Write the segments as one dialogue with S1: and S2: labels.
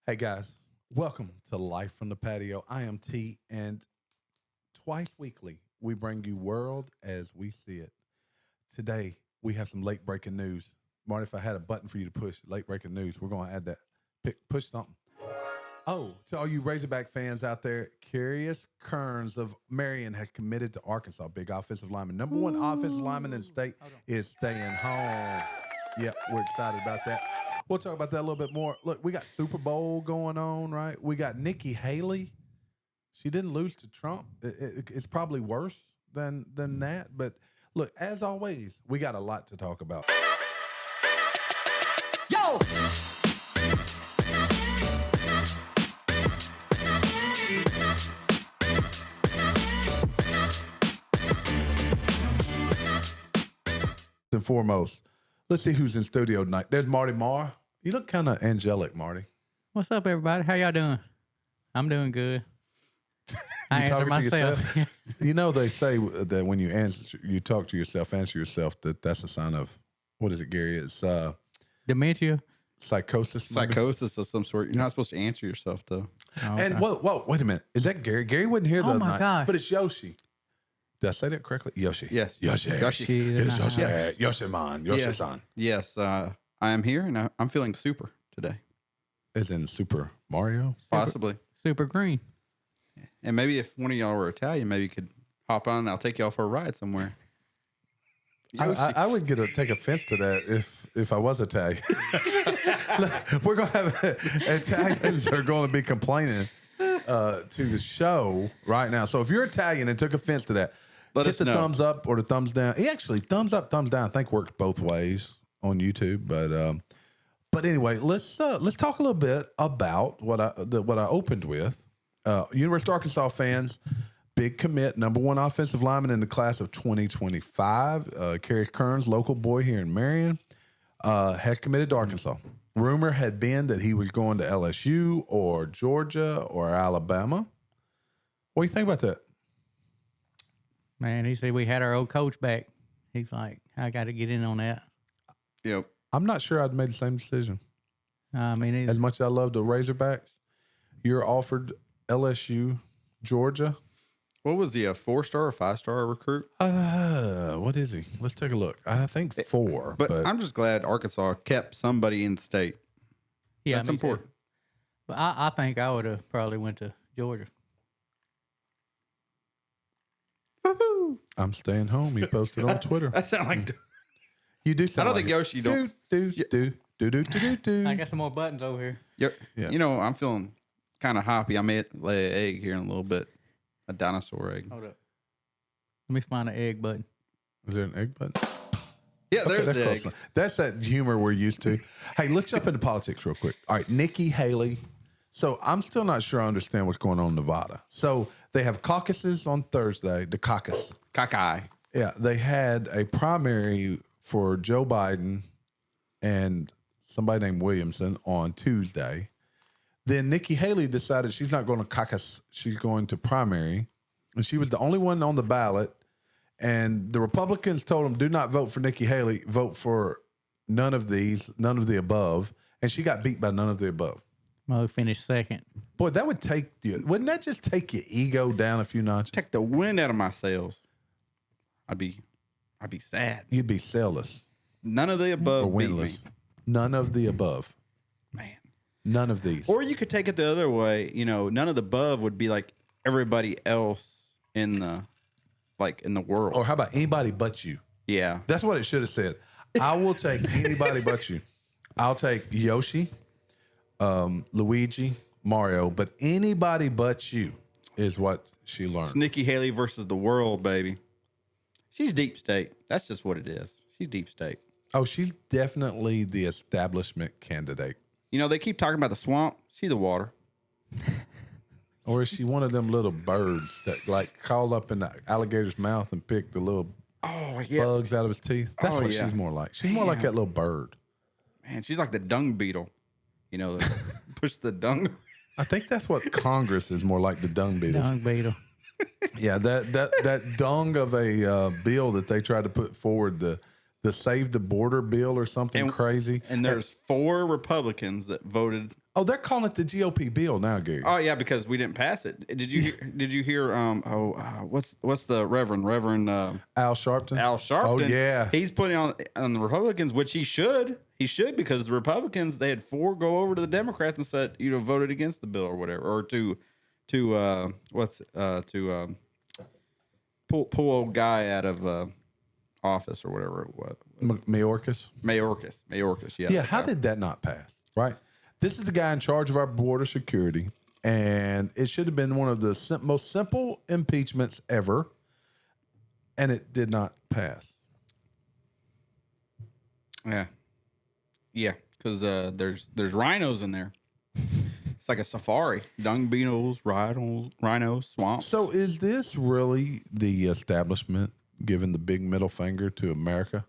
S1: Hey guys, welcome to Life from the Patio. I am T, and twice weekly we bring you World as We See It. Today we have some late breaking news. Marty, if I had a button for you to push, late breaking news, we're going to add that. Push something. Oh, to all you Razorback fans out there, Carius Curne of Marion has committed to Arkansas. Big offensive lineman. Number one offensive lineman in the state is staying home. Yep, we're excited about that. We'll talk about that a little bit more. Look, we got Super Bowl going on, right? We got Nikki Haley. She didn't lose to Trump. It's probably worse than that. But look, as always, we got a lot to talk about. Yo! And foremost, let's see who's in studio tonight. There's Marty Marr. You look kind of angelic, Marty.
S2: What's up, everybody? How y'all doing? I'm doing good. I answer myself.
S1: You know, they say that when you talk to yourself, answer yourself, that's a sign of, what is it, Gary? It's
S2: dementia.
S1: Psychosis.
S3: Psychosis of some sort. You're not supposed to answer yourself, though.
S2: Oh, okay.
S1: And whoa, wait a minute. Is that Gary? Gary wasn't here the other night.
S2: Gosh.
S1: But it's Yoshi. Did I say that correctly? Yoshi.
S3: Yes.
S1: Yoshi.
S3: Yoshi.
S1: It's Yoshi. Yoshi-man. Yoshi-san.
S3: Yes, I am here, and I'm feeling super today.
S1: As in Super Mario?
S3: Possibly.
S2: Super green.
S3: And maybe if one of y'all were Italian, maybe you could hop on and I'll take y'all for a ride somewhere.
S1: I would take offense to that if I was Italian. We're going to have Italians are going to be complaining to the show right now. So if you're Italian and took offense to that, hit the thumbs up or the thumbs down. He actually, thumbs up, thumbs down, I think works both ways on YouTube. But anyway, let's talk a little bit about what I opened with. University of Arkansas fans, big commit, number one offensive lineman in the class of 2025. Carius Curne, local boy here in Marion, has committed to Arkansas. Rumor had been that he was going to LSU or Georgia or Alabama. What do you think about that?
S2: Man, he said we had our old coach back. He's like, I got to get in on that.
S3: Yep.
S1: I'm not sure I'd made the same decision.
S2: Me neither.
S1: As much as I love the Razorbacks, you're offered LSU, Georgia.
S3: What was he, a 4-star or 5-star recruit?
S1: What is he? Let's take a look. I think 4.
S3: But I'm just glad Arkansas kept somebody in state.
S2: Yeah,
S3: that's important.
S2: Too. But I think I would have probably went to Georgia.
S3: Woohoo!
S1: I'm staying home. You posted on Twitter.
S3: That sound like...
S1: You do sound
S3: I don't
S1: like
S3: think Yoshi don't.
S1: Do.
S2: I got some more buttons over here.
S1: Yeah.
S3: You know, I'm feeling kind of hoppy. I may lay an egg here in a little bit. A dinosaur egg.
S2: Hold up. Let me find an egg button.
S1: Is there an egg button?
S3: Yeah, there's
S1: that's
S3: the
S1: close
S3: egg.
S1: enough. That's that humor we're used to. Hey, let's jump into politics real quick. All right, Nikki Haley. So I'm still not sure I understand what's going on in Nevada. So they have caucuses on Thursday, the caucus.
S3: Cockeye.
S1: Yeah, they had a primary for Joe Biden and somebody named Williamson on Tuesday. Then Nikki Haley decided she's not going to caucus. She's going to primary. And she was the only one on the ballot. And the Republicans told them, do not vote for Nikki Haley. Vote for none of these, none of the above. And she got beat by none of the above.
S2: Well, finished second.
S1: Boy, that would take you. Wouldn't that just take your ego down a few notches?
S3: Take the wind out of my sails. I'd be sad.
S1: You'd be selless.
S3: None of the
S1: Or
S3: above beat
S1: winless.
S3: me.
S1: None of the above.
S3: Man.
S1: None of these.
S3: Or you could take it the other way. You know, none of the above would be like everybody else in the world.
S1: Or how about anybody but you?
S3: Yeah.
S1: That's what it should have said. I will take anybody but you. I'll take Yoshi, Luigi, Mario, but anybody but you is what she learned.
S3: It's Nikki Haley versus the world, baby. She's deep state. That's just what it is. She's deep state.
S1: Oh, she's definitely the establishment candidate.
S3: You know, they keep talking about the swamp. She's the water.
S1: Or is she one of them little birds that like crawl up in the alligator's mouth and pick the little bugs out of his teeth? That's what she's more like. She's more like that little bird.
S3: Man, she's like the dung beetle. You know, push the dung.
S1: I think that's what Congress is more like, the dung beetle.
S2: Dung beetle.
S1: Yeah, that dung of a bill that they tried to put forward, the the Save the Border bill or something crazy.
S3: And there's 4 Republicans that voted.
S1: Oh, they're calling it the GOP bill now, Gary.
S3: Oh yeah, because we didn't pass it. Did you hear? Did you hear? What's the Reverend
S1: Al Sharpton?
S3: Al Sharpton?
S1: Oh yeah,
S3: he's putting on the Republicans, which he should. He should, because the Republicans, they had 4 go over to the Democrats and said, voted against the bill or whatever, or to pull old guy out of office or whatever it was. Mayorkas. Yeah.
S1: Yeah. How did that not pass? Right. This is the guy in charge of our border security, and it should have been one of the most simple impeachments ever, and it did not pass.
S3: Yeah, because there's rhinos in there. It's like a safari. Dung beetles, rhinos, swamps.
S1: So is this really the establishment giving the big middle finger to America?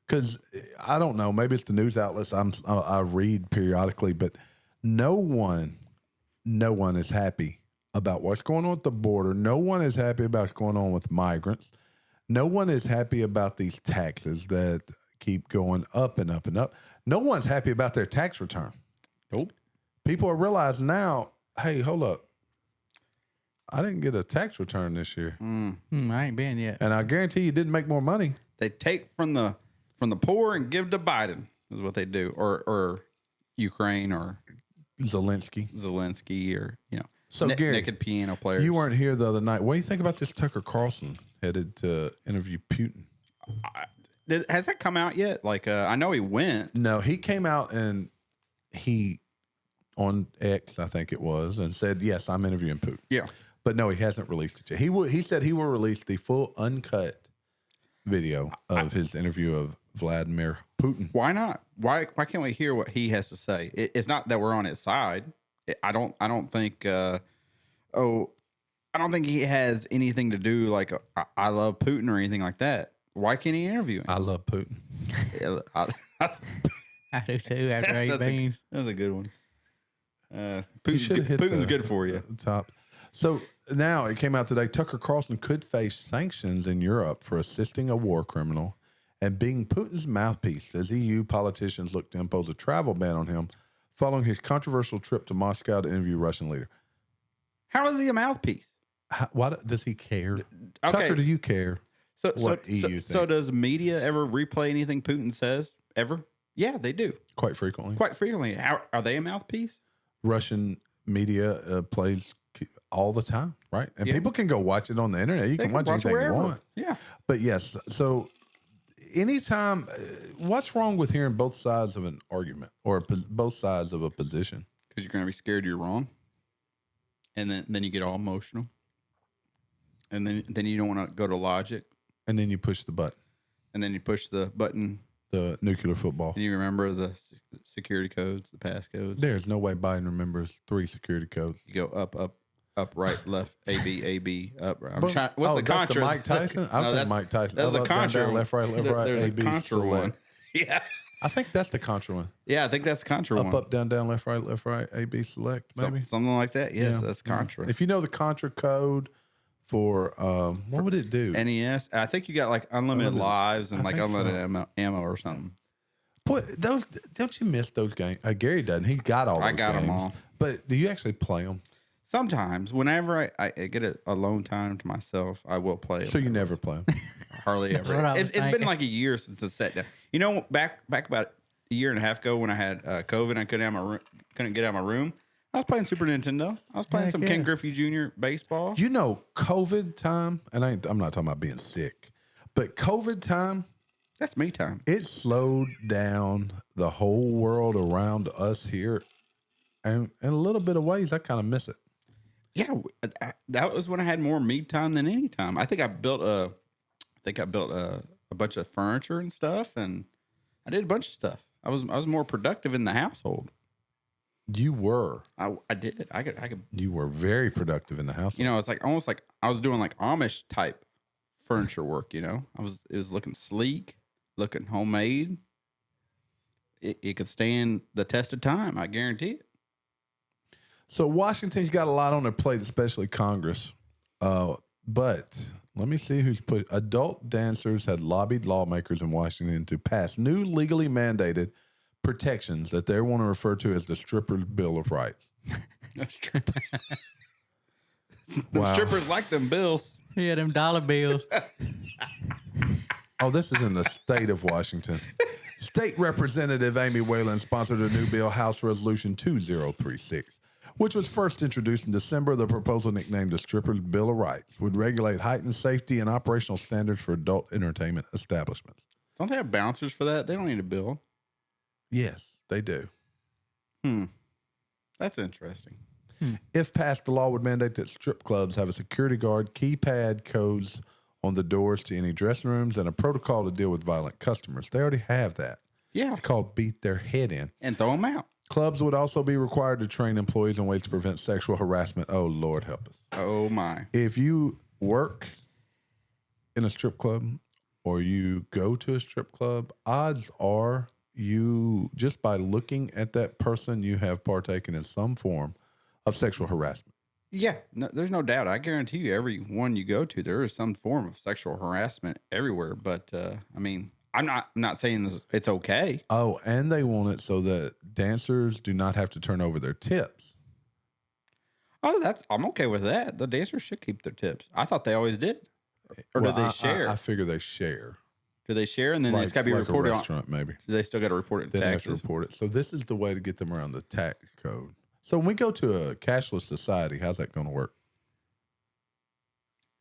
S1: Because I don't know, maybe it's the news outlets I read periodically, but no one is happy about what's going on at the border. No one is happy about what's going on with migrants. No one is happy about these taxes that keep going up and up and up. No one's happy about their tax return.
S3: Nope.
S1: People are realizing now, hey, hold up. I didn't get a tax return this year.
S2: I ain't been yet.
S1: And I guarantee you didn't make more money.
S3: They take from the poor and give to Biden is what they do, or Ukraine or
S1: Zelensky,
S3: or
S1: so Gary,
S3: naked piano players.
S1: You weren't here the other night. What do you think about this Tucker Carlson headed to interview Putin?
S3: Has that come out yet? Like, I know he went.
S1: No, he came out and he on X, I think it was, and said, "Yes, I'm interviewing Putin."
S3: Yeah,
S1: but no, he hasn't released it yet. He said he will release the full uncut video of his interview of Vladimir Putin.
S3: Why not? Why can't we hear what he has to say? It's not that we're on his side. I don't think. I don't think he has anything to do like I love Putin or anything like that. Why can't he interview him?
S1: I love Putin.
S2: I do too. After 8 beans,
S3: that's a good one. Putin's good for you.
S1: Top. So now it came out today. Tucker Carlson could face sanctions in Europe for assisting a war criminal and being Putin's mouthpiece as EU politicians look to impose a travel ban on him following his controversial trip to Moscow to interview Russian leader.
S3: How is he a mouthpiece?
S1: Why does he care?
S3: Okay.
S1: Tucker, do you care?
S3: So does media ever replay anything Putin says ever? Yeah, they do.
S1: Quite frequently.
S3: Are they a mouthpiece?
S1: Russian media plays all the time, right? And people can go watch it on the internet. You can watch anything you want.
S3: Yeah.
S1: But yes, so anytime, what's wrong with hearing both sides of an argument or both sides of a position?
S3: Because you're going to be scared you're wrong. And then you get all emotional. And then you don't want to go to logic.
S1: And then you push the button.
S3: And then you push the button.
S1: The nuclear football.
S3: And you remember the security codes, the passcodes.
S1: There's no way Biden remembers 3 security codes.
S3: You go up, right, left, A, B, up. Right.
S1: What's the contra? Mike Tyson? I don't think Mike Tyson.
S3: That's the contra.
S1: Down, left, right, A, B,
S3: contra one. Yeah.
S1: I think that's the contra one.
S3: Yeah, I think that's contra one.
S1: Up, down, left, right, A, B, select, maybe.
S3: Something like that. Yes, that's contra.
S1: If you know the contra code for, what would it do?
S3: NES. I think you got like unlimited lives and like unlimited ammo or something.
S1: Boy, don't you miss those games? Gary doesn't. He's got all those games. I got them all. But do you actually play them?
S3: Sometimes. Whenever I get a alone time to myself, I will play them.
S1: So you never play them?
S3: Hardly ever. It's been like a year since I sat down. You know, back about a year and a half ago when I had COVID and I couldn't get out of my room, I was playing Super Nintendo. I was playing Ken Griffey Jr. baseball.
S1: You know, COVID time, and I'm not talking about being sick, but COVID time,
S3: that's me time.
S1: It slowed down the whole world around us here. And in a little bit of ways, I kind of miss it.
S3: Yeah, that was when I had more me time than any time. I think I built a bunch of furniture and stuff, and I did a bunch of stuff. I was more productive in the household.
S1: You were.
S3: I did. I could.
S1: You were very productive in the household.
S3: You know, it's like almost like I was doing like Amish type furniture work. You know, it was looking sleek, looking homemade. It could stand the test of time. I guarantee it. So
S1: Washington's got a lot on their plate, especially Congress. But let me see who's put. Adult dancers had lobbied lawmakers in Washington to pass new legally mandated protections that they want to refer to as the Strippers' Bill of Rights.
S3: The strippers like them bills.
S2: Yeah, them dollar bills.
S1: Oh, this is in the state of Washington. State Representative Amy Whalen sponsored a new bill, House Resolution 2036, which was first introduced in December. The proposal, nicknamed the Strippers' Bill of Rights, would regulate heightened safety and operational standards for adult entertainment establishments.
S3: Don't they have bouncers for that? They don't need a bill.
S1: Yes, they do.
S3: That's interesting.
S1: If passed, the law would mandate that strip clubs have a security guard, keypad codes on the doors to any dressing rooms, and a protocol to deal with violent customers. They already have that.
S3: Yeah.
S1: It's called beat their head in.
S3: And throw them out.
S1: Clubs would also be required to train employees on ways to prevent sexual harassment. Oh, Lord help us.
S3: Oh, my.
S1: If you work in a strip club or you go to a strip club, odds are you, just by looking at that person, you have partaken in some form of sexual harassment.
S3: Yeah, no, there's no doubt. I guarantee you, every one you go to, there is some form of sexual harassment everywhere. But I mean, I'm not saying it's okay.
S1: Oh, and they want it so that dancers do not have to turn over their tips.
S3: Oh, I'm okay with that. The dancers should keep their tips. I thought they always did. Or do they share?
S1: I figure they share.
S3: Do they share, and then it's got to be
S1: like
S3: reported
S1: a restaurant, maybe.
S3: Do they still got to report it to
S1: They have
S3: taxes?
S1: to report it. So this is the way to get them around the tax code. So when we go to a cashless society, how's that going to work?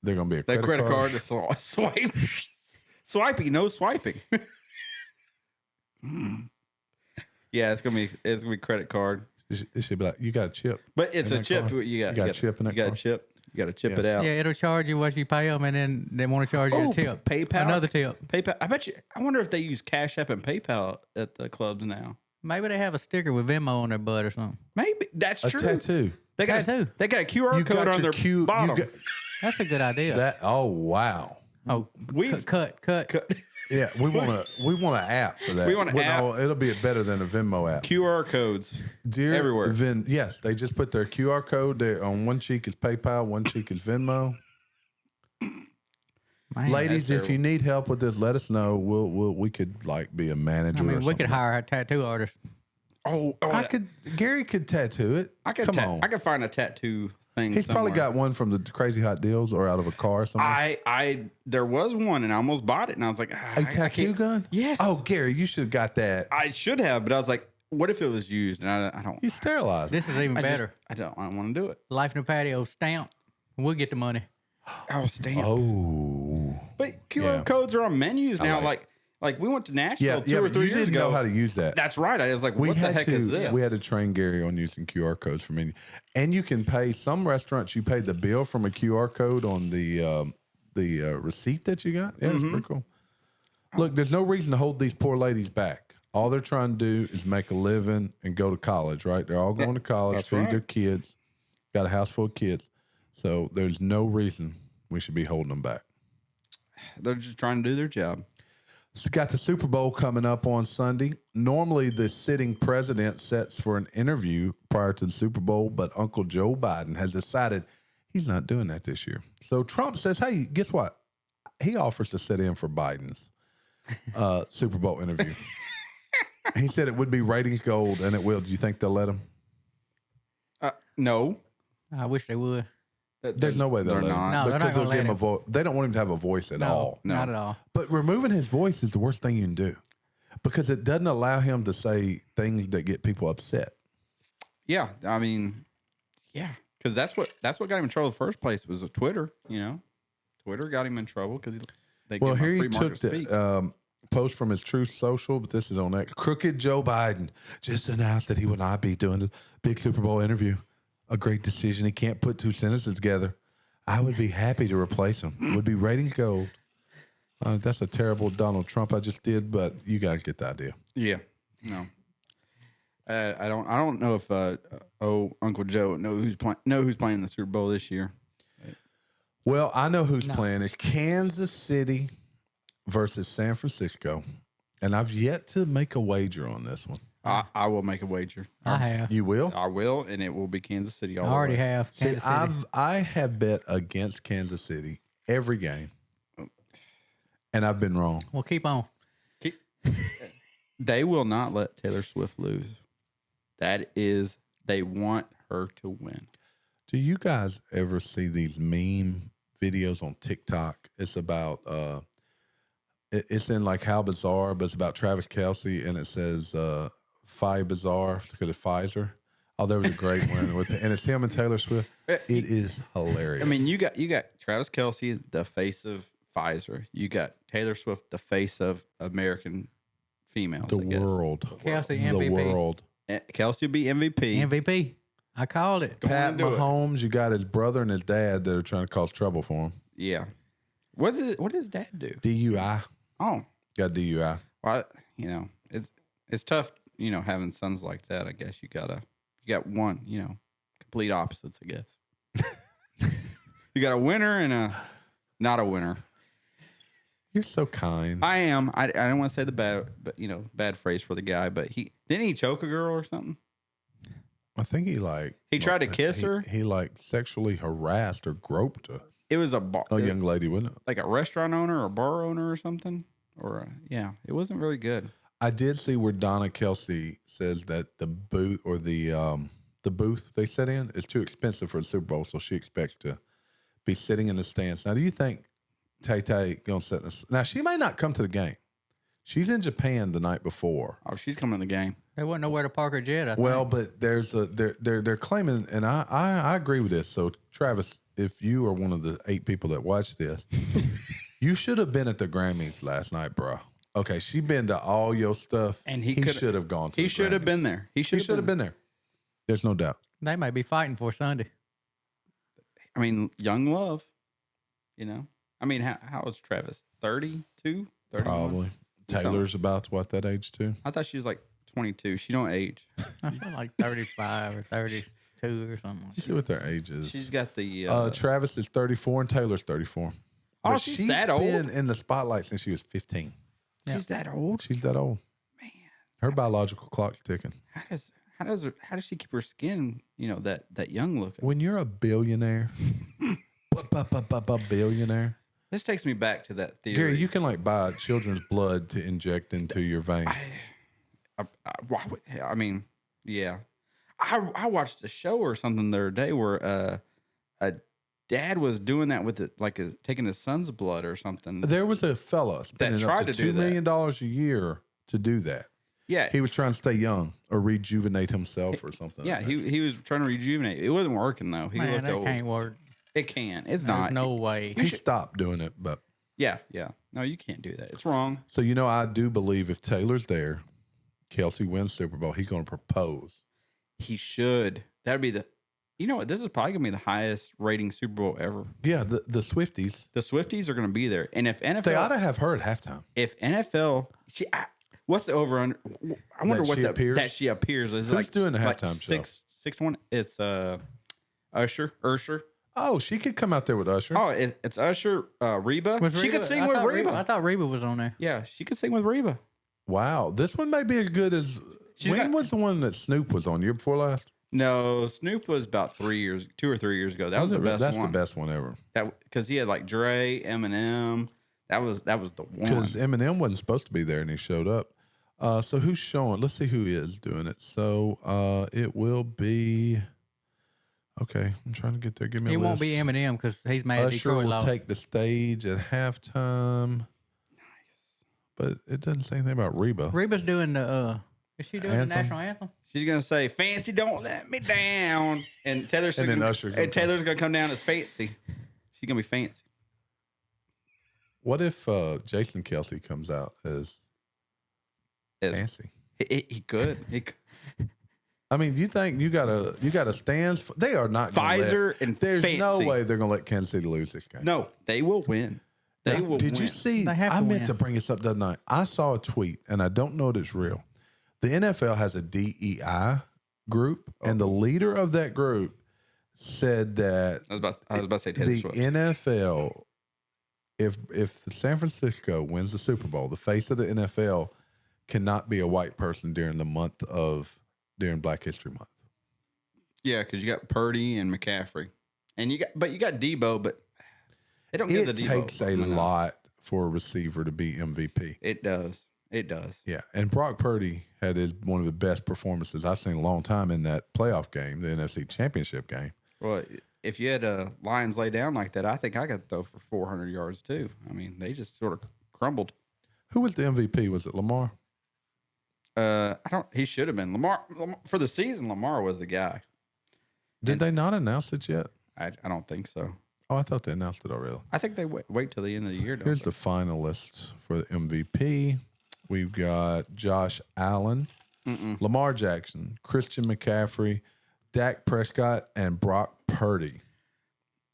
S1: They're going to be a
S3: credit card to swipe. Swiping, no swiping. Yeah, it's gonna be credit card.
S1: It should be like, you got a chip.
S3: But it's a chip.
S1: Card?
S3: You got
S1: a chip in that
S3: You got
S1: card?
S3: a chip. You got to chip it out.
S2: Yeah, it'll charge you what you pay them, and then they want to charge you a tip.
S3: PayPal.
S2: Another tip.
S3: PayPal. I wonder if they use Cash App and PayPal at the clubs now.
S2: Maybe they have a sticker with Venmo on their butt or something.
S3: Maybe that's
S1: A
S3: true.
S1: tattoo.
S3: They got
S2: Tattoo.
S3: They got a QR
S1: You
S3: code
S1: got
S3: on
S1: your
S3: their bottom.
S2: That's a good idea.
S1: Oh, wow.
S2: Oh, cut.
S1: Yeah, we want an app for that.
S3: We want an app.
S1: No, it'll be better than a Venmo app.
S3: QR codes.
S1: Dear
S3: everywhere.
S1: Yes, they just put their QR code there. On one cheek is PayPal, one cheek is Venmo.
S2: Man,
S1: Ladies, if you need help with this, let us know. We could like be a manager.
S2: I mean,
S1: or
S2: we could
S1: something.
S2: hire a tattoo artist.
S1: Gary could tattoo it. Come on.
S3: I could find a tattoo thing.
S1: He's probably
S3: somewhere.
S1: got one from the Crazy Hot Deals or out of a car or something.
S3: There was one, and I almost bought it, and I was like,
S1: A tattoo gun?
S3: Yes.
S1: Oh, Gary, you should have got that.
S3: I should have, but I was like, what if it was used? And I don't.
S1: You sterilized.
S2: This is even better.
S3: I don't want to do it.
S2: Life in the patio stamp. We'll get the money.
S3: Oh, stamp.
S1: Oh.
S3: But QR codes are on menus now. Like we went to Nashville 2 or 3
S1: you
S3: years
S1: didn't
S3: ago.
S1: know how to use that.
S3: That's right. I was like, what the heck is this?
S1: We had to train Gary on using QR codes for menu. And you can pay some restaurants. You pay the bill from a QR code on the receipt that you got. Yeah, it's pretty cool. Look, there's no reason to hold these poor ladies back. All they're trying to do is make a living and go to college, right? They're all going to college, feed their kids, got a house full of kids. So there's no reason we should be holding them back.
S3: They're just trying to do their job.
S1: It's got the Super Bowl coming up on Sunday. Normally, the sitting president sets for an interview prior to the Super Bowl, but Uncle Joe Biden has decided he's not doing that this year. So Trump says, hey, guess what? He offers to sit in for Biden's Super Bowl interview. He said it would be ratings gold, and it will. Do you think they'll let him?
S3: No.
S2: I wish they would.
S1: There's no way they'll let him.
S2: No, they're not
S1: Because
S2: gonna
S1: they'll give
S2: let
S1: him a
S2: him.
S1: voice. They don't want him to have a voice at all.
S3: No.
S2: Not at all.
S1: But removing his voice is the worst thing you can do because it doesn't allow him to say things that get people upset.
S3: Yeah, I mean, yeah, because that's what got him in trouble in the first place was Twitter. You know, Twitter got him in trouble because they gave him
S1: Here
S3: a free
S1: he
S3: market
S1: took
S3: speak.
S1: the post from his Truth Social, but this is on X. Crooked Joe Biden just announced that he will not be doing the big Super Bowl interview. A great decision. He can't put two sentences together. I would be happy to replace him. It would be ratings gold. That's a terrible Donald Trump I just did, but you guys get the idea.
S3: Yeah, no, I don't know if Uncle Joe know who's playing the Super Bowl this year.
S1: Well, I know who's playing. It's Kansas City versus San Francisco, and I've yet to make a wager on this one.
S3: I will make a wager.
S2: I have.
S1: You will?
S3: I will, and it will be Kansas City.
S2: I
S3: All
S2: already
S3: the way.
S2: have.
S1: See,
S2: Kansas City.
S1: I have bet against Kansas City every game, and I've been wrong.
S2: Well, keep on.
S3: They will not let Taylor Swift lose. They want her to win.
S1: Do you guys ever see these meme videos on TikTok? It's about it's in like How Bizarre, but it's about Travis Kelce, and it says Phi Bizarre because it's Pfizer. Oh, there was a great one with and it's him and Taylor Swift. It is hilarious.
S3: I mean, you got Travis Kelce, the face of Pfizer. You got Taylor Swift, the face of American females.
S1: the world,
S2: Kelce
S1: the
S2: MVP.
S1: world.
S3: Kelce will be MVP.
S2: MVP. I called it.
S1: Pat
S3: do it.
S1: Mahomes, you got his brother and his dad that are trying to cause trouble for him.
S3: Yeah. What does his dad do?
S1: DUI.
S3: Oh,
S1: Got DUI.
S3: well, it's tough. Having sons like that. I guess you got one. Complete opposites. I guess you got a winner and a not a winner.
S1: You're so kind.
S3: I am. I don't want to say the bad phrase for the guy, but didn't he choke a girl or something?
S1: I think
S3: He tried to kiss her?
S1: He like sexually harassed or groped
S3: It was a bar,
S1: a young lady, wasn't it?
S3: like a restaurant owner or bar owner or something. Or it wasn't very good.
S1: I did see where Donna Kelsey says that the booth or the booth they sit in is too expensive for the Super Bowl, so she expects to be sitting in the stands. Now, do you think Tay gonna sit in this? Now, she may not come to the game. She's in Japan the night before.
S3: Oh, she's coming to the game.
S2: There wasn't nowhere to park her jet. I think.
S1: Well, but they're claiming, and I agree with this. So, Travis, if you are one of the 8 people that watch this, you should have been at the Grammys last night, bro. Okay, she been to all your stuff,
S3: And
S1: he should have gone to.
S3: He
S1: the
S3: should have
S1: Grammys.
S3: been there. He
S1: He should have been there. There's no doubt.
S2: They may be fighting for Sunday.
S3: I mean, young love. I mean, how old's Travis? 32? 31?
S1: Probably. Taylor's about what, that age too?
S3: I thought she was like 22. She don't age.
S2: I feel like 35 or 32 or something.
S1: You see what their age is.
S3: She's got the.
S1: Travis is 34 and Taylor's 34.
S3: Oh,
S1: But
S3: she's that old?
S1: been in the spotlight since she was 15.
S3: She's that old.
S1: She's that old.
S3: Man,
S1: Her biological clock's ticking.
S3: how does she keep her skin? That young looking.
S1: When you're a billionaire, billionaire,
S3: This takes me back to that theory.
S1: Gary, you can like buy children's blood to inject into your veins.
S3: I mean, yeah. I watched a show or something the other day where a dad was doing that with it, like taking his son's blood or something.
S1: There was a fella spending up
S3: tried
S1: to
S3: to do
S1: $2 million a year to do that.
S3: Yeah,
S1: He was trying to stay young or rejuvenate himself or something.
S3: yeah.
S1: like that.
S3: He was trying to rejuvenate. It wasn't working though. He
S2: Man,
S3: looked
S2: that
S3: old.
S2: can't work.
S3: It can. It's
S2: There's
S3: not.
S2: no way.
S1: He stopped doing it, but
S3: Yeah. No, you can't do that. It's wrong.
S1: so I do believe if Taylor's there, Kelsey wins Super Bowl, he's going to propose.
S3: He should. That'd be the. You know what? This is probably gonna be the highest rating Super Bowl ever.
S1: Yeah, the Swifties,
S3: The Swifties are gonna be there, and if NFL,
S1: they ought to have her at halftime.
S3: if NFL, what's the over under? I wonder
S1: That
S3: what
S1: she appears?
S3: that she appears. Is it
S1: Who's doing the halftime show?
S3: 6-1. It's Usher.
S1: Oh, she could come out there with Usher.
S3: Oh, it's Usher. Reba.
S2: Was
S3: She could
S2: Reba-
S3: sing
S2: I
S3: with
S2: thought
S3: Reba.
S2: I thought Reba was on there.
S3: Yeah, she could sing with Reba.
S1: Wow, this one may be as good as. When was the one that Snoop was on? Year before last?
S3: No, Snoop was about 2 or 3 years ago. That was the best
S1: That's
S3: one.
S1: the best one ever.
S3: That because he had like Dre, Eminem. That was the one.
S1: Because Eminem wasn't supposed to be there and he showed up. So who's showing? Let's see who is doing it. So it will be. Okay, I'm trying to get there. Give me a
S2: It
S1: list.
S2: won't be Eminem because he's mad at
S1: Usher
S2: Detroit
S1: will
S2: lost.
S1: take the stage at halftime. Nice. But it doesn't say anything about Reba.
S2: Reba's doing the. Is she doing
S1: Anthem?
S2: the national anthem?
S3: She's gonna say, "Fancy, don't let me down," and Taylor's
S1: And then
S3: gonna,
S1: Usher's
S3: and
S1: gonna
S3: Taylor's gonna come down as Fancy. She's gonna be fancy.
S1: What if Jason Kelsey comes out as fancy?
S3: He could.
S1: I mean, you think you got a stands? They are not gonna
S3: Pfizer and
S1: there's no
S3: fancy.
S1: way they're going to let Kansas City lose this game.
S3: No, they will win. They will.
S1: Did
S3: win.
S1: you see?
S2: They have
S1: I
S2: to
S1: meant
S2: win.
S1: to bring this up the other night. I saw a tweet, and I don't know if it's real. The NFL has a DEI group, and the leader of that group said that
S3: I was about to say Taylor
S1: the
S3: Swift.
S1: NFL, if the San Francisco wins the Super Bowl, the face of the NFL cannot be a white person during Black History Month.
S3: Yeah, because you got Purdy and McCaffrey, and you got Debo, but they don't give the Debo.
S1: It takes a lot for a receiver to be MVP.
S3: It does. It does.
S1: Yeah, and Brock Purdy had one of the best performances I've seen in a long time in that playoff game, the NFC Championship game.
S3: Well, if you had Lions lay down like that, I think I could throw for 400 yards too. I mean, they just sort of crumbled.
S1: Who was the MVP? Was it Lamar?
S3: He should have been Lamar for the season. Lamar was the guy.
S1: Did they not announce it yet?
S3: I don't think so.
S1: Oh, I thought they announced it already.
S3: I think they wait till the end of the year.
S1: Here's the finalists for the MVP. We've got Josh Allen, Lamar Jackson, Christian McCaffrey, Dak Prescott, and Brock Purdy.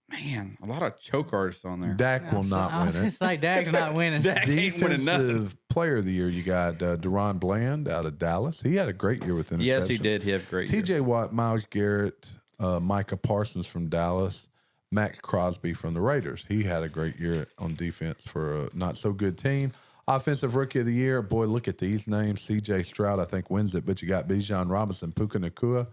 S3: Man, a lot of choke artists on there.
S1: Dak will not win it.
S2: I was just like, Dak's not winning.
S3: Dak ain't winning nothing.
S1: Defensive Player of the Year, you got Deron Bland out of Dallas. He had a great year with interception.
S3: Yes, he did. He had a great year.
S1: TJ Watt, Myles Garrett, Micah Parsons from Dallas, Max Crosby from the Raiders. He had a great year on defense for a not so good team. Offensive Rookie of the Year, boy, look at these names. C.J. Stroud, I think, wins it, but you got Bijan Robinson, Puka Nacua,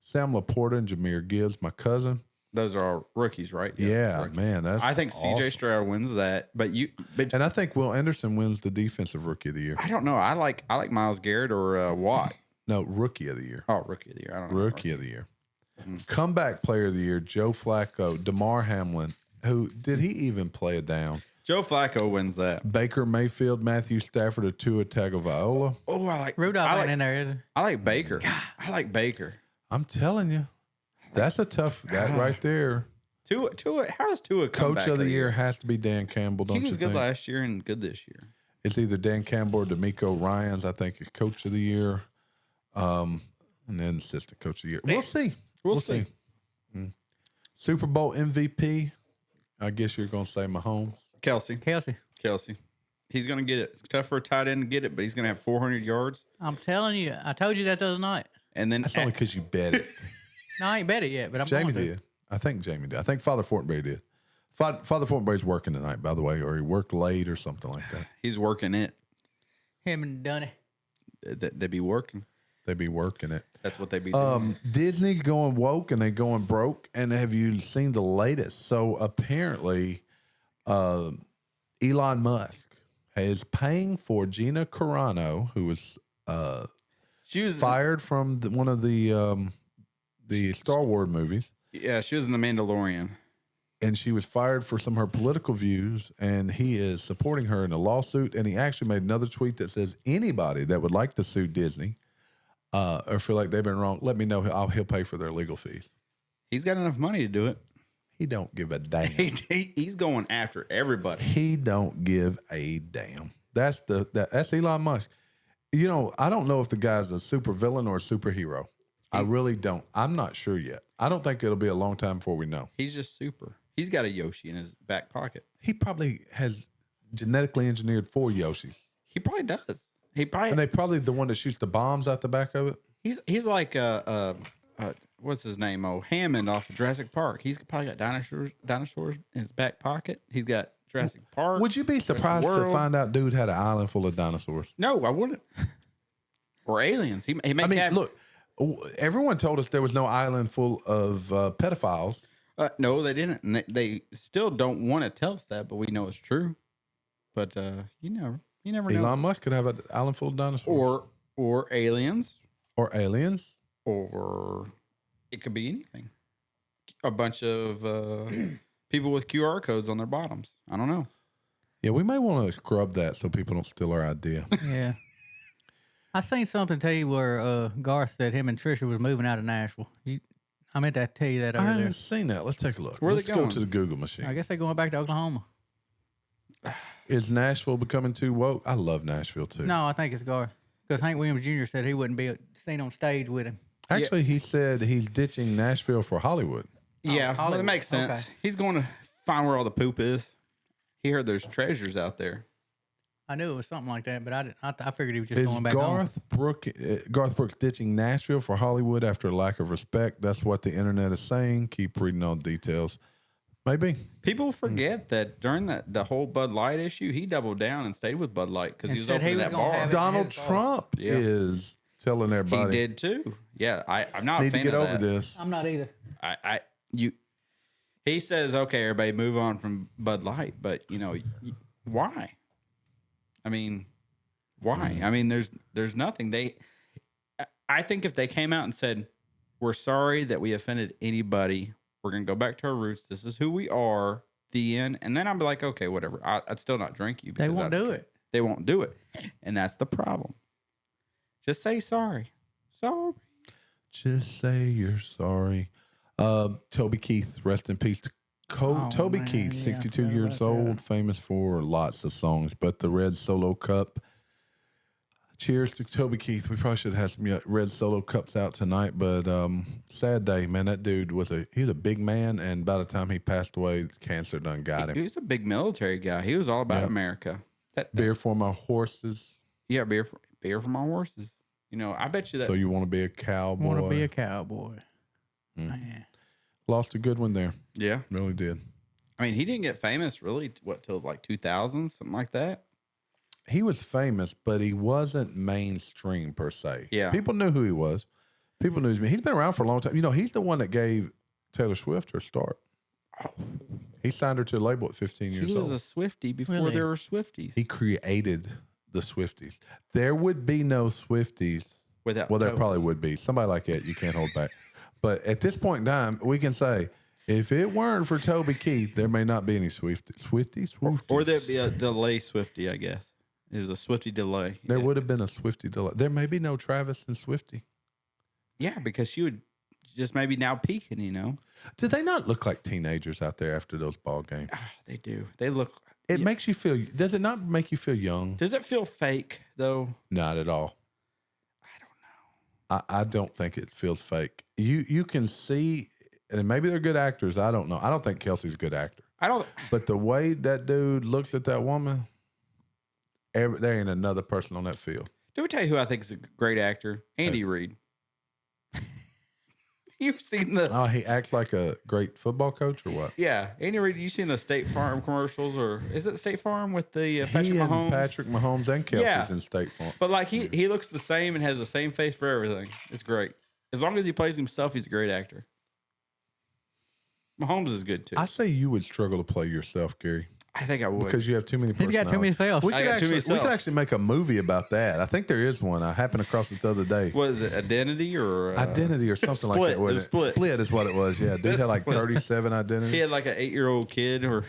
S1: Sam Laporta, and Jahmyr Gibbs, my cousin.
S3: Those are all rookies, right?
S1: Yeah,
S3: rookies.
S1: man,
S3: I think
S1: awesome.
S3: C.J. Stroud wins that,
S1: and I think Will Anderson wins the Defensive Rookie of the Year.
S3: I don't know. I like Myles Garrett or Watt.
S1: No, Rookie of the Year.
S3: Oh, Rookie of the Year. I don't know.
S1: Rookie of the Year. Comeback Player of the Year, Joe Flacco, DeMar Hamlin. Who did he even play a down?
S3: Joe Flacco wins that.
S1: Baker Mayfield, Matthew Stafford, or Tua Tagovailoa.
S3: Oh, I like
S2: Rudolph ain't in there, is he?
S3: I like Baker. I like Baker.
S1: I'm telling you, that's a tough. That right there.
S3: Tua. How is Tua
S1: Coach of the year has to be Dan Campbell. Don't you think?
S3: He was good last year and good this year.
S1: It's either Dan Campbell or D'Amico Ryans. I think is Coach of the year, and then Assistant Coach of the year. We'll see. We'll see. Super Bowl MVP. I guess you're going to say Mahomes.
S3: Kelsey. He's going to get it. It's tough for a tight end to get it, but he's going to have 400 yards.
S2: I'm telling you. I told you that the other night.
S3: And then
S1: that's only because you bet it.
S2: No, I ain't bet it yet, but I'm
S1: Jamie
S2: going to.
S1: did. I think Jamie did. I think Father Fortenberry did. Father Fortenberry's working tonight, by the way, or he worked late or something like that.
S3: He's working it.
S2: Him and Dunny.
S3: They be working.
S1: They be working it.
S3: That's what they be doing.
S1: Disney's going woke and they going broke. And have you seen the latest? So apparently, Elon Musk is paying for Gina Carano, who was
S3: she was
S1: fired from one of the Star Wars movies.
S3: Yeah, she was in The Mandalorian.
S1: And she was fired for some of her political views, and he is supporting her in a lawsuit. And he actually made another tweet that says, anybody that would like to sue Disney or feel like they've been wrong, let me know. He'll pay for their legal fees.
S3: He's got enough money to do it.
S1: He don't give a damn.
S3: He's going after everybody.
S1: He don't give a damn. That's Elon Musk. You know, I don't know if the guy's a super villain or a superhero. I really don't. I'm not sure yet. I don't think it'll be a long time before we know.
S3: He's just super. He's got a Yoshi in his back pocket.
S1: He probably has genetically engineered 4 Yoshis.
S3: He probably does.
S1: And they probably the one that shoots the bombs out the back of it.
S3: He's like what's his name? Oh, Hammond off of Jurassic Park. He's probably got dinosaurs in his back pocket. He's got Jurassic Park.
S1: Would you be surprised to find out dude had an island full of dinosaurs?
S3: No, I wouldn't. Or aliens.
S1: Look, everyone told us there was no island full of pedophiles.
S3: No, they didn't. And they still don't want to tell us that, but we know it's true. But you never know.
S1: Elon Musk could have an island full of dinosaurs.
S3: Or aliens.
S1: Or aliens.
S3: Or it could be anything. A bunch of people with QR codes on their bottoms. I don't know.
S1: Yeah, we may want to scrub that so people don't steal our idea.
S2: Yeah. I seen something tell you where Garth said him and Trisha was moving out of Nashville. I meant to tell you that
S1: I
S2: over
S1: haven't
S2: there.
S1: seen that. Let's take a look.
S3: Where are
S1: Let's
S3: they going?
S1: go to the Google machine.
S2: I guess they're going back to Oklahoma.
S1: Is Nashville becoming too woke? I love Nashville too.
S2: No, I think it's Garth. Because Hank Williams Jr. said he wouldn't be seen on stage with him.
S1: Actually, he said he's ditching Nashville for Hollywood.
S3: Yeah,
S2: Hollywood.
S3: that makes sense.
S2: Okay.
S3: He's going to find where all the poop is. He heard there's treasures out there.
S2: I knew it was something like that, but I figured he was just going back home.
S1: Garth Brooks ditching Nashville for Hollywood after a lack of respect? That's what the internet is saying. Keep reading all the details. Maybe.
S3: People forget that during the whole Bud Light issue, he doubled down and stayed with Bud Light because he was
S2: said he
S3: opening
S2: was
S3: that
S2: gonna
S3: bar.
S2: have it.
S1: Donald Trump is telling
S3: He
S1: everybody.
S3: did too. Yeah, I'm not a
S1: Need to
S3: fan
S1: get
S3: of
S1: over
S3: that.
S1: this.
S2: I'm not either.
S3: He says, okay, everybody move on from Bud Light, but why? I mean, why? I mean, there's nothing. I think if they came out and said, we're sorry that we offended anybody, we're going to go back to our roots. This is who we are, the end. And then I'd be like, okay, whatever. I'd still not drink you.
S2: They won't do it.
S3: They won't do it. And that's the problem. Just say sorry. Sorry.
S1: Just say you're sorry. Toby Keith, rest in peace. Toby
S2: man,
S1: Keith,
S2: yeah,
S1: 62
S2: I forgot
S1: years
S2: about
S1: old,
S2: that.
S1: famous for lots of songs, but the Red Solo Cup. Cheers to Toby Keith. We probably should have some Red Solo Cups out tonight, but sad day, man. That dude was he was a big man, and by the time he passed away, cancer done got him.
S3: He was a big military guy. He was all about America.
S1: Beer for my horses.
S3: Yeah, beer for my horses. I bet you that.
S1: So you want to be a cowboy?
S2: Want to be a cowboy. Man.
S1: Lost a good one there.
S3: Yeah.
S1: Really did.
S3: I mean, he didn't get famous really, till like 2000, something like that.
S1: He was famous, but he wasn't mainstream per se.
S3: Yeah.
S1: People knew who he was. People knew he's been around for a long time. He's the one that gave Taylor Swift her start. He signed her to a label at 15 years
S3: He was
S1: old.
S3: a Swiftie before
S2: Really?
S3: there were Swifties.
S1: He created the Swifties. There would be no Swifties.
S3: Without
S1: Well, there
S3: Toby.
S1: probably would be. Somebody like that, you can't hold back. But at this point in time, we can say, if it weren't for Toby Keith, there may not be any Swifties.
S3: Or there'd be a delay Swiftie, I guess. It was a Swiftie delay.
S1: There would have been a Swiftie delay. There may be no Travis and Swiftie.
S3: Yeah, because she would just maybe now peaking,
S1: Did they not look like teenagers out there after those ball games?
S3: They do. They look.
S1: It makes you feel. Does it not make you feel young?
S3: Does it feel fake, though?
S1: Not at all.
S3: I don't know.
S1: I don't think it feels fake. You can see, and maybe they're good actors. I don't know. I don't think Kelsey's a good actor.
S3: I don't.
S1: But the way that dude looks at that woman, there ain't another person on that field.
S3: Do we tell you who I think is a great actor? Andy Reid. You've seen the.
S1: Oh, he acts like a great football coach or what?
S3: Yeah, Andy Reid. You seen the State Farm commercials, or is it State Farm with the Patrick
S1: He
S3: Mahomes?
S1: and Patrick Mahomes and Kelsey's
S3: Yeah.
S1: in State Farm.
S3: But like he looks the same and has the same face for everything. It's great. As long as he plays himself, he's a great actor. Mahomes is good too.
S1: I say you would struggle to play yourself, Gary,
S3: I think I would.
S1: because you have too many.
S2: He's got too many selves.
S1: We
S3: I
S1: could
S3: got too many
S1: actually we could
S3: selves.
S1: actually make a movie about that. I think there is one. I happened across it the other day.
S3: What is it? Identity or
S1: Identity or something like that.
S3: Split.
S1: wasn't
S3: It's
S1: it?
S3: Split.
S1: Is what it was. Yeah, dude had like
S3: Split.
S1: 37 identities.
S3: He had like an 8-year-old kid, or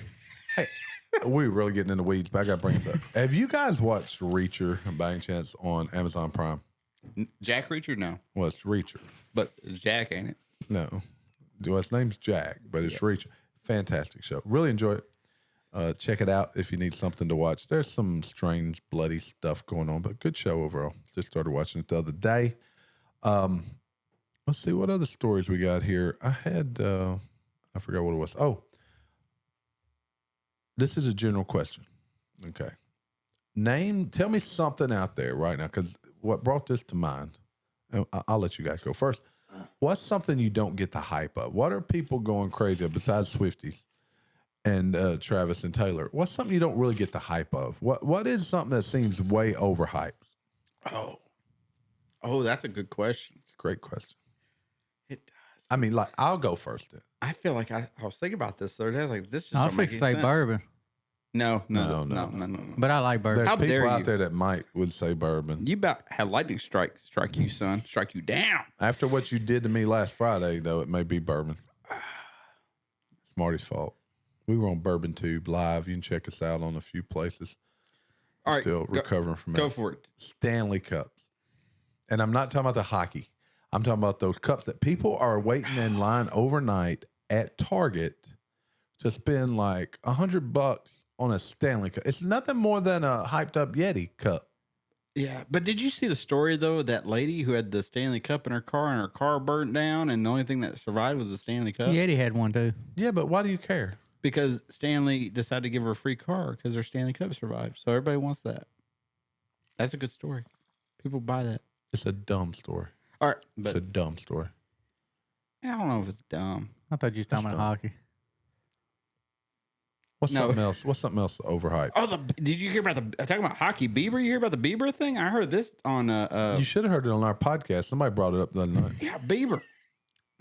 S1: We were really getting in the weeds, but I got to bring this up. Have you guys watched Reacher by any chance on Amazon Prime?
S3: Jack Reacher. No,
S1: Well, it's Reacher.
S3: but it's Jack, ain't it?
S1: No. Well, his name's Jack, but it's Reacher. Fantastic show. Really enjoy it. Check it out if you need something to watch. There's some strange, bloody stuff going on, but good show overall. Just started watching it the other day. Let's see what other stories we got here. I had, I forgot what it was. Oh, this is a general question. Okay. Tell me something out there right now, because what brought this to mind, and I'll let you guys go first. What's something you don't get the hype of? What are people going crazy of besides Swifties and Travis and Taylor? What's something you don't really get the hype of? What is something that seems way overhyped?
S3: Oh, that's a good question.
S1: It's a great question.
S3: It does.
S1: I mean, like, I'll go first then.
S3: I feel like I was thinking about this the other day. I was like, this just
S2: I was
S3: don't make
S2: fixing to
S3: any
S2: say
S3: sense.
S2: bourbon,
S1: No.
S3: No.
S2: but I like bourbon.
S1: There's
S3: How
S1: people
S3: dare
S1: out
S3: you.
S1: there that would say bourbon.
S3: You about had lightning strike you, son. Strike you down.
S1: After what you did to me last Friday, though, it may be bourbon. It's Marty's fault. We were on Bourbon Tube live. You can check us out on a few places.
S3: All right,
S1: Still recovering from
S3: go
S1: it.
S3: for it.
S1: Stanley Cups. And I'm not talking about the hockey. I'm talking about those cups that people are waiting in line overnight at Target to spend like $100 on a Stanley Cup. It's nothing more than a hyped up Yeti cup.
S3: Yeah, but did you see the story though? That lady who had the Stanley Cup in her car and her car burnt down, and the only thing that survived was the Stanley Cup.
S2: Yeti had one too.
S1: Yeah, but why do you care?
S3: Because Stanley decided to give her a free car because her Stanley Cup survived. So everybody wants that. That's a good story. People buy that.
S1: It's a dumb story.
S3: All right,
S1: It's
S3: but
S1: a dumb story.
S3: I don't know if it's dumb.
S2: I thought you was talking
S1: That's
S2: about
S1: dumb.
S2: hockey.
S1: What's something else? What's something else overhyped?
S3: Oh, did you hear about talking about hockey Bieber? You hear about the Bieber thing? I heard this on
S1: You should have heard it on our podcast. Somebody brought it up the other night.
S3: yeah, Bieber.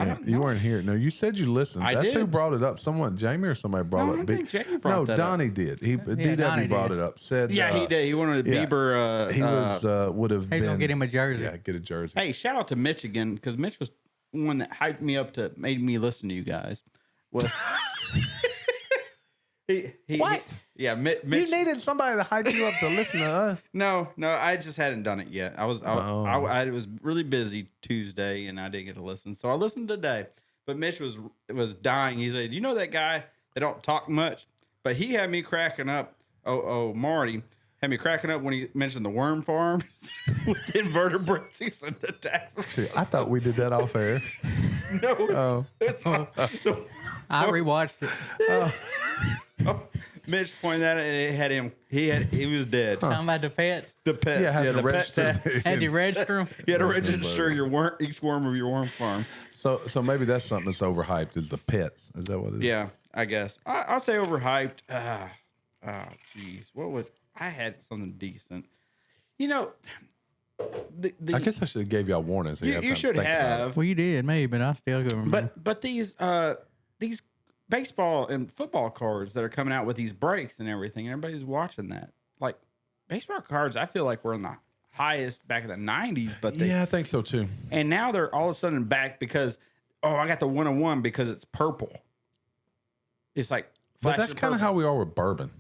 S1: Yeah, you weren't here. No, you said you listened. That's
S3: did.
S1: who brought it up. Someone, Jamie or somebody brought it up.
S3: I think Jamie brought that up.
S1: Donnie did. DW
S2: Donnie
S1: brought
S2: did.
S1: it up. Said
S3: Yeah, he did. He wanted a Bieber.
S1: he would have
S2: He's
S1: been.
S2: gonna get him a jersey.
S1: Yeah, get a jersey.
S3: Hey, shout out to Mitch again, because Mitch was one that hyped me up made me listen to you guys. Well,
S1: What?
S3: Yeah, Mitch.
S1: You needed somebody to hype you up to listen to us.
S3: No, I just hadn't done it yet. I was really busy Tuesday, and I didn't get to listen. So I listened today. But Mitch was dying. He said, "You know that guy that don't talk much, but he had me cracking up." Marty had me cracking up when he mentioned the worm farm with the invertebrates. He said the taxes.
S1: See, I thought we did that off air.
S3: No, it's not.
S2: I rewatched it.
S3: Mitch pointed that and it had him. He was dead.
S2: Talking about the pets.
S3: The pets.
S1: Yeah, have to
S3: the pet
S1: register.
S3: tax.
S2: Had to register them.
S3: You had to register each worm of your worm farm.
S1: So maybe that's something that's overhyped is the pets. Is that what it is?
S3: Yeah, I guess. I'll say overhyped. Jeez. I had something decent. You know,
S1: I guess I should have gave y'all warnings. So
S3: you should have.
S2: Well, you did, maybe, but I still go remember.
S3: But these baseball and football cards that are coming out with these breaks and everything, and everybody's watching that. Like baseball cards, I feel like we're in the highest back in the 90s, but
S1: Yeah, I think so too.
S3: and now they're all of a sudden back because I got the 101 because it's purple. It's like
S1: But that's kind of how we are with bourbon.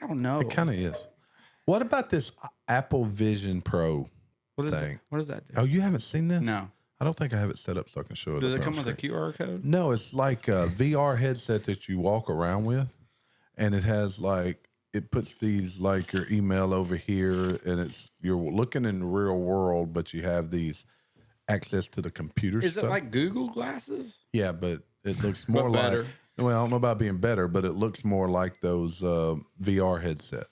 S3: I don't know.
S1: It kind of is. What about this Apple Vision Pro thing?
S3: What does that do?
S1: Oh, you haven't seen this?
S3: No.
S1: I don't think I have it set up so I can show it.
S3: Does
S1: up
S3: it
S1: on
S3: come with a
S1: screen.
S3: QR code?
S1: No, it's like a VR headset that you walk around with, and it has it puts these like your email over here, and you're looking in the real world, but you have these access to the computer
S3: Is
S1: stuff.
S3: it like Google glasses?
S1: Yeah, but it looks more like.
S3: better.
S1: Well, I don't know about being better, but it looks more like those VR headsets.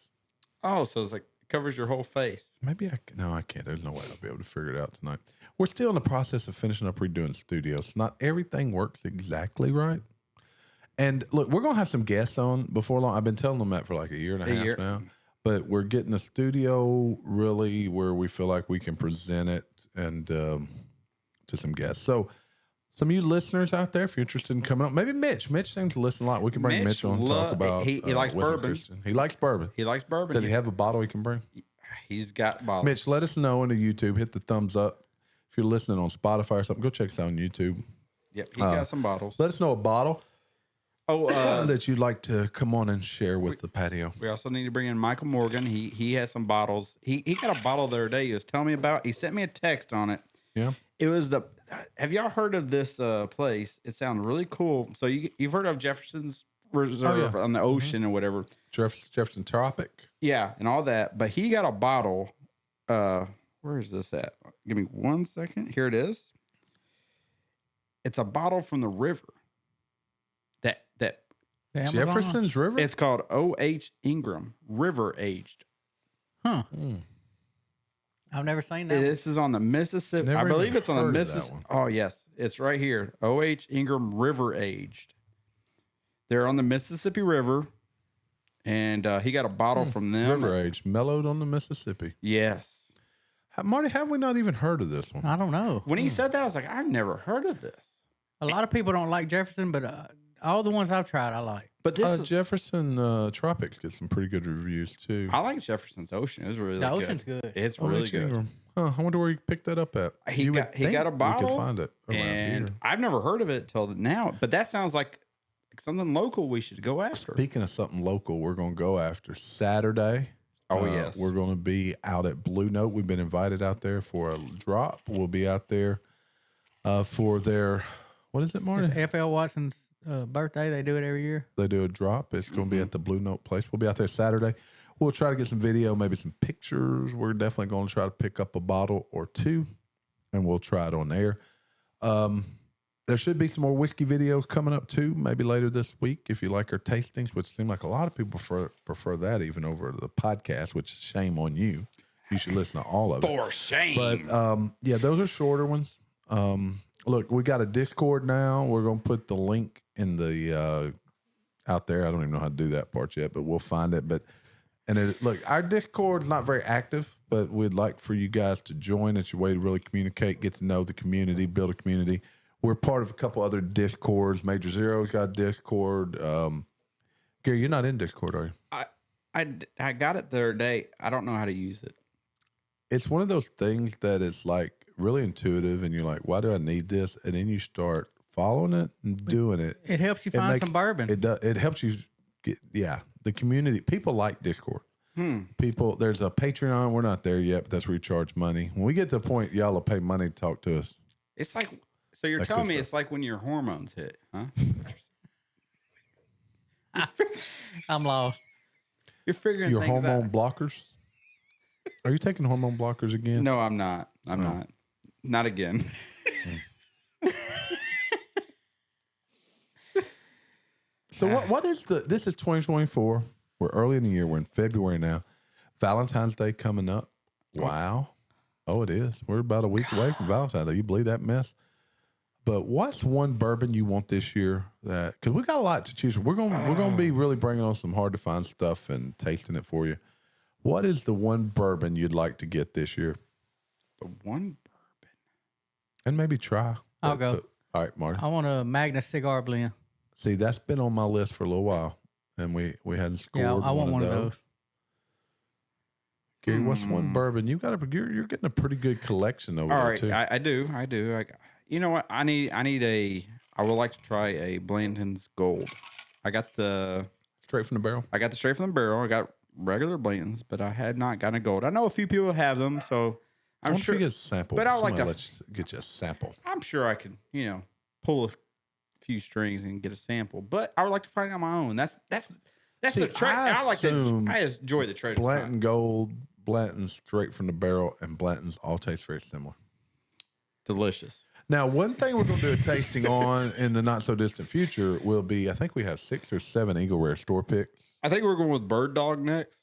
S3: Oh, so it's like covers your whole face.
S1: Maybe I can't. There's no way I'll be able to figure it out tonight. We're still in the process of finishing up redoing studios. Not everything works exactly right. And look, we're going to have some guests on before long. I've been telling them that for like a year and a half now. But we're getting a studio really where we feel like we can present it and to some guests. So some of you listeners out there, if you're interested in coming up, maybe Mitch. Mitch seems to listen a lot. We can bring Mitch on and talk about.
S3: He likes
S1: Wisdom
S3: bourbon.
S1: Christian. He likes bourbon.
S3: He likes bourbon.
S1: Does he have a bottle he can bring?
S3: He's got bottles.
S1: Mitch, let us know on the YouTube. Hit the thumbs up. If you're listening on Spotify or something, go check us out on YouTube.
S3: Yep, he got some bottles.
S1: Let us know a bottle
S3: Oh,
S1: that you'd like to come on and share with the patio.
S3: we also need to bring in Michael Morgan. He has some bottles. He got a bottle the other day. He was telling me about. He sent me a text on it.
S1: Yeah.
S3: It was have y'all heard of this place? It sounded really cool. So you've heard of Jefferson's Reserve on the ocean or whatever.
S1: Jefferson Tropic.
S3: Yeah, and all that. But he got a bottle. Where is this at? Give me 1 second. Here it is. It's a bottle from the river. That
S2: The Amazon?
S1: Jefferson's River?
S3: it's called O.H. Ingram River Aged.
S2: Huh. I've never seen that.
S3: This is on the Mississippi.
S1: Never
S3: I believe
S1: even
S3: it's on the
S1: heard of that
S3: Mississippi.
S1: one.
S3: Oh yes, it's right here. O.H. Ingram River Aged. They're on the Mississippi River, and he got a bottle from them.
S1: River Age, mellowed on the Mississippi.
S3: Yes.
S1: Marty, have we not even heard of this one?
S2: I don't know.
S3: When he said that, I was like, I've never heard of this.
S2: A lot of people don't like Jefferson, but all the ones I've tried, I like.
S3: But this is,
S1: Jefferson Tropics gets some pretty good reviews too.
S3: I like Jefferson's Ocean. It was really
S2: The
S3: good.
S2: ocean's good.
S3: It's really
S1: O.H.
S3: good.
S1: Ingram. Huh, I wonder where you picked that up at.
S3: He
S1: You would
S3: got a
S1: think
S3: bottle,
S1: We could find it around
S3: And
S1: here.
S3: I've never heard of it till now. But that sounds like something local we should go after.
S1: Speaking of something local, we're going to go after Saturday.
S3: Oh, yes.
S1: We're going to be out at Blue Note. We've been invited out there for a drop. We'll be out there for their, what is it, Marty?
S2: It's F.L. Watson's birthday. They do it every year.
S1: They do a drop. It's going to be at the Blue Note place. We'll be out there Saturday. We'll try to get some video, maybe some pictures. We're definitely going to try to pick up a bottle or two, and we'll try it on air. There should be some more whiskey videos coming up too, maybe later this week if you like our tastings, which seem like a lot of people prefer that even over the podcast, which is shame on you. You should listen to all of it.
S3: For shame.
S1: But yeah, those are shorter ones. Look, we got a Discord now. We're going to put the link in the out there. I don't even know how to do that part yet, but we'll find it. But look, our Discord's not very active, but we'd like for you guys to join. It's your way to really communicate, get to know the community, build a community. We're part of a couple other Discords. Major Zero's got Discord. Gary, you're not in Discord, are you?
S3: I got it the other day. I don't know how to use it.
S1: It's one of those things that is like really intuitive, and you're like, why do I need this? And then you start following it and doing it.
S2: It helps you find some bourbon.
S1: It does. It helps you get, the community. People like Discord. People, there's a Patreon. We're not there yet, but that's where you charge money. When we get to the point, y'all will pay money to talk to us.
S3: It's like, so you're telling me it's like when your hormones hit, huh?
S2: I'm lost.
S3: You're figuring
S1: your
S3: things
S1: hormone
S3: out.
S1: blockers. Are you taking hormone blockers again?
S3: No, I'm not. I'm not. Not again.
S1: So what is this is 2024. We're early in the year. We're in February now. Valentine's Day coming up. Wow. Oh, it is. We're about a week away from Valentine's Day. You believe that mess? But what's one bourbon you want this year? That because we got a lot to choose from. We're gonna be really bringing on some hard to find stuff and tasting it for you. What is the one bourbon you'd like to get this year?
S3: The one bourbon,
S1: and maybe try.
S2: I'll go.
S1: All right, Marty.
S2: I want a Magnus cigar blend.
S1: See, that's been on my list for a little while, and we hadn't scored.
S2: Yeah, I want one of those.
S1: Gary, what's one bourbon you got? You're getting a pretty good collection over there too.
S3: I do. You know what? I would like to try a Blanton's Gold. I got the
S1: straight from the barrel.
S3: I got regular Blantons, but I had not gotten a gold. I know a few people have them, so I'm sure.
S1: Get a sample.
S3: But I would like to
S1: get you a sample.
S3: I'm sure I could, pull a few strings and get a sample. But I would like to find out my own. That's
S1: See,
S3: the treasure. I enjoy the treasure.
S1: Blanton Gold, Blanton's straight from the barrel, and Blanton's all taste very similar.
S3: Delicious.
S1: Now, one thing we're going to do a tasting on in the not so distant future will be, I think we have 6 or 7 Eagle Rare store picks.
S3: I think we're going with Bird Dog next.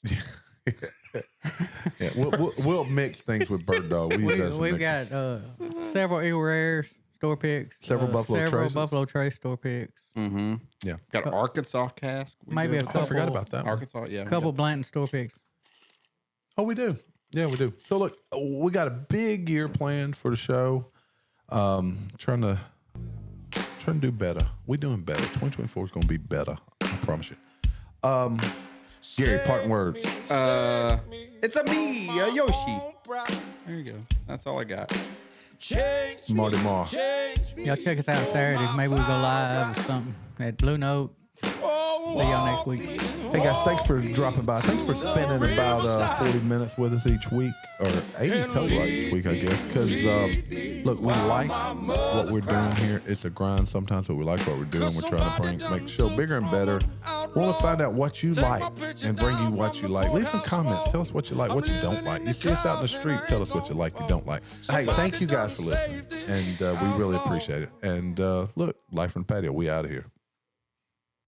S1: Yeah, we'll mix things with Bird Dog.
S2: We've got several Eagle Rares store picks,
S1: several Buffalo Traces
S2: store picks.
S3: Mm-hmm.
S1: Yeah,
S3: got an Arkansas cask.
S2: Maybe a couple.
S1: I forgot about that.
S3: Arkansas, yeah.
S2: A couple Blanton store picks.
S1: Oh, we do. Yeah, we do. So look, we got a big year planned for the show. Trying to do better. We're doing better. 2024 is going to be better. I promise you. Gary, parting word.
S3: It's a Yoshi. There you go. That's all I got.
S1: Marty Moore.
S2: Y'all check us out Saturday. Maybe we'll go live or something at Blue Note. See y'all next week.
S1: Hey guys, thanks for dropping by. Thanks for spending about 40 minutes with us each week, or 80 total each week, I guess. Because look, we like what we're doing here. It's a grind sometimes, but we like what we're doing. We're trying to make the show bigger and better. We want to find out what you like and bring you what you like. Leave some comments. Tell us what you like, what you don't like. You see us out in the street, tell us what you like, you don't like. Hey, thank you guys for listening, and we really appreciate it. And look, Life from the Patio, we out of here.